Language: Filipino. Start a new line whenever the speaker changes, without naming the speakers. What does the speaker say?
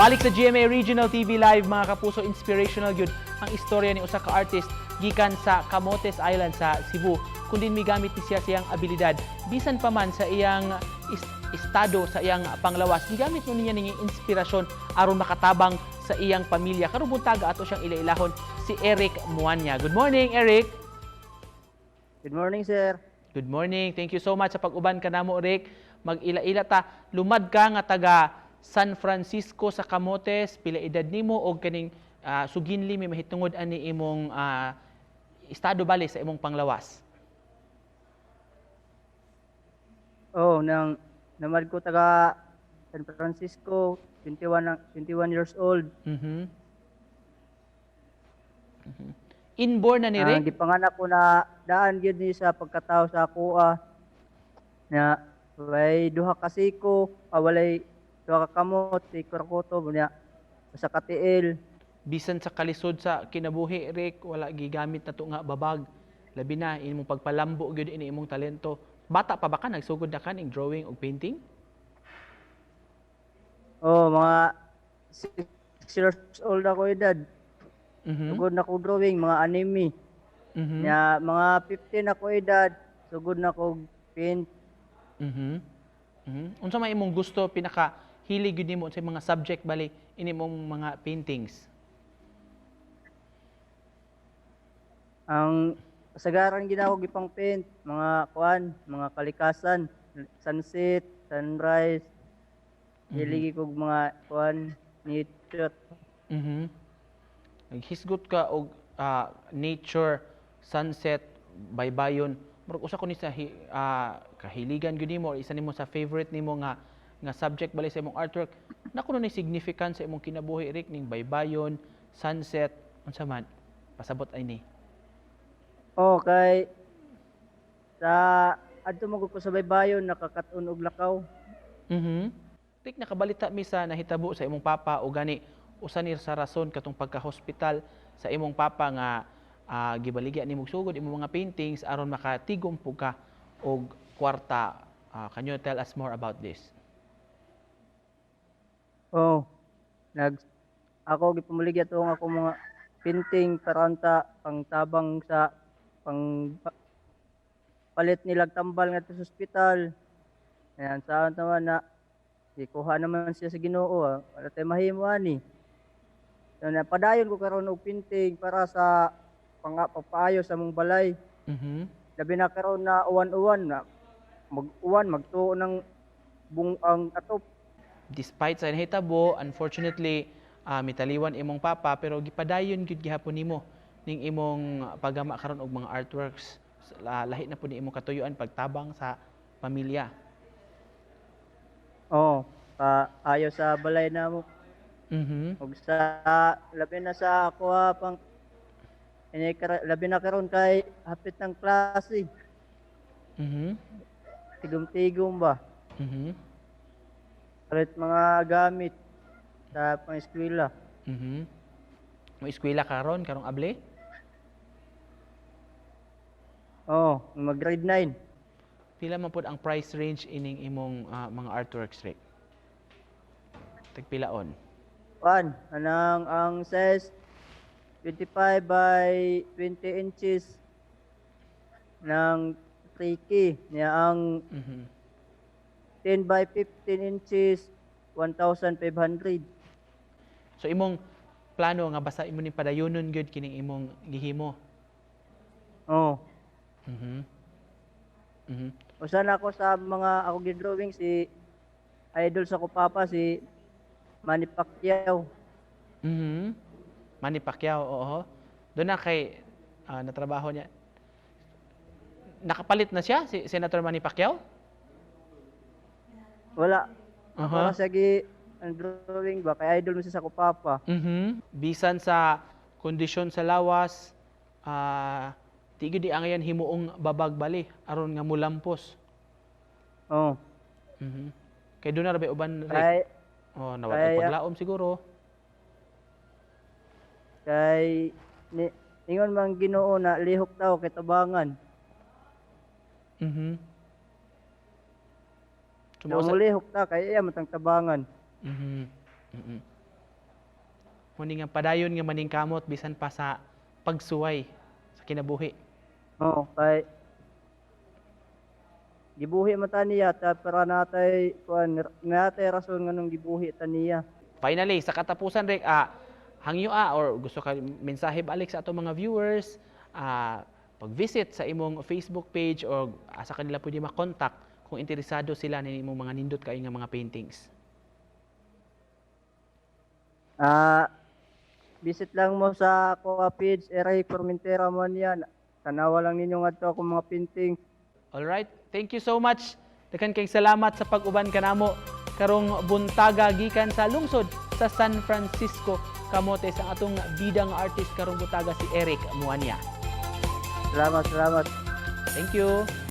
Balik sa GMA Regional TV Live, mga kapuso, inspirational gyud ang istorya ni usa ka artist gikan sa Camotes Island sa Cebu. Kundi migamit ni siya siyang abilidad bisan pa man sa iyang estado sa iyang panglawas. Gigamit mo niya ning inspirasyon aron makatabang sa iyang pamilya. Karon buntaga ato siyang ilailahon si Eric Muanya. Good morning, Eric.
Good morning, sir.
Good morning. Thank you so much sa pag-uban kanamo, Eric. Mag-ila-ila ta, lumad ka nga taga San Francisco sa Camotes, pila edad nimo og kaning suginli may mahitungod ani imong estado bali sa imong panglawas.
Namad ko taga San Francisco, 21 years old.
Inborn na ni Rick?
Gipanganak ko na daan gyud ni sa pagkatao sa kuha na walay duha ka siko, walay duha ka kamot, siko ra kutob niya sa katiil.
Bisan sa kalisod sa kinabuhi, Rick, wala gigamit na to nga babag. Labi na imong pagpalambo gyud ini imong talento. Bata pa ba ka nagsugod na ka ning drawing ug painting?
Mga 6 years old ako edad. Sugod na ko drawing, mga anime. Nya mga 15 ako edad, sugod na ko paint.
Unsa may imong gusto pinaka hilig gyud nimo sa mga subject bali ini mong mga paintings?
Ang kasagaran gina ko gipang paint, mga kuan, mga kalikasan, sunset, sunrise. Hiligi ko mga kuan, nature.
Naghisgot ka og nature, sunset, baybayon. Murag usa ko ni sa kahiligan gyud nimo or isa nimo sa favorite nimo nga subject bali sa imong artwork. Nakuno ni significant sa imong kinabuhi, Rick, ning baybayon, sunset, unsa man pasabot ay ni.
Kay sa adto mo ko sa baybayon nakakatun og lakaw.
Rick, nakabalita mi sa nahitabo sa imong papa o gani usa ni sa rason katong pagka-hospital sa imong papa nga gibaligya nimo sugod imong mga paintings aron makatigom pug ka og kwarta. Can you tell us more about this?
Ako gipamuligya to ako mga painting taranta pangtabang sa palit nilag tambal ngadto sa ospital. Ayan, saan naman na ikuha naman siya sa Ginoo, wala tayo mahimo ani. So, napadayon ko karon og painting para sa pagpaayo sa mong balay. Labi na karon na uwan-uwan na mag-uwan magtuo ng ang atop.
Despite sa nahitabo, unfortunately, mitaliwan imong papa pero gipadayon gyud gihapon nimo ning imong paggama karon og mga artworks. Lahi na pud ni imong katuyuan pagtabang sa pamilya.
Ayo sa balay na mo. Og sa labi na sa ako pang labi na karon kay hapit ng klase. Tigom-tigom ba? Palit mga gamit sa pang-eskwela.
Mo eskwela karon karong able?
Mag-grade 9.
Pila man pod ang price range ining imong mga artworks, Rick? Tagpilaon?
Ang size 25 by 20 inches ng tricky niya ang 10 by 15 inches 1,500.
So imong plano nga basta imo ni padayonon gyud kining imong gihimo?
Usa na ako sa mga ako gidrawing si idol sa ko papa si Manny Pacquiao.
Manny Pacquiao, oo. Doon na kay natrabaho niya. Nakapalit na siya si Senator Manny Pacquiao?
Wala. Ako sa ang drawing ba kay idol mo siya sa ko papa.
Bisan sa kondisyon sa lawas, tigid di angayan himuong babag bali aron nga mulampos. Kay doon na rabi uban, Rick. Nawag paglaom siguro.
Kay ingon man Ginoo na lihok tao kay tabangan. Lihok ta kay iya matang tabangan.
Muni nga padayon nga maning kamot bisan pa sa pagsuway sa kinabuhi.
Oo, kay gibuhi man ta niya ta para natay kuan natay rason nganong gibuhi ta niya.
Finally, sa katapusan rek, hangyo or gusto ka mensahe balik sa atong mga viewers, pag-visit sa imong Facebook page o sa kanila pwede makontak kung interesado sila ni imong mga nindot kay nga mga paintings.
Visit lang mo sa ako page Eray Formentera man yan. Tanawa lang ninyo nga akong mga painting.
All right, thank you so much. Daghang kay salamat sa pag-uban kanamo karong buntaga gikan sa lungsod sa San Francisco, Camotes ang atong bidang artist karong buntaga si Eric Muanya.
Salamat.
Thank you.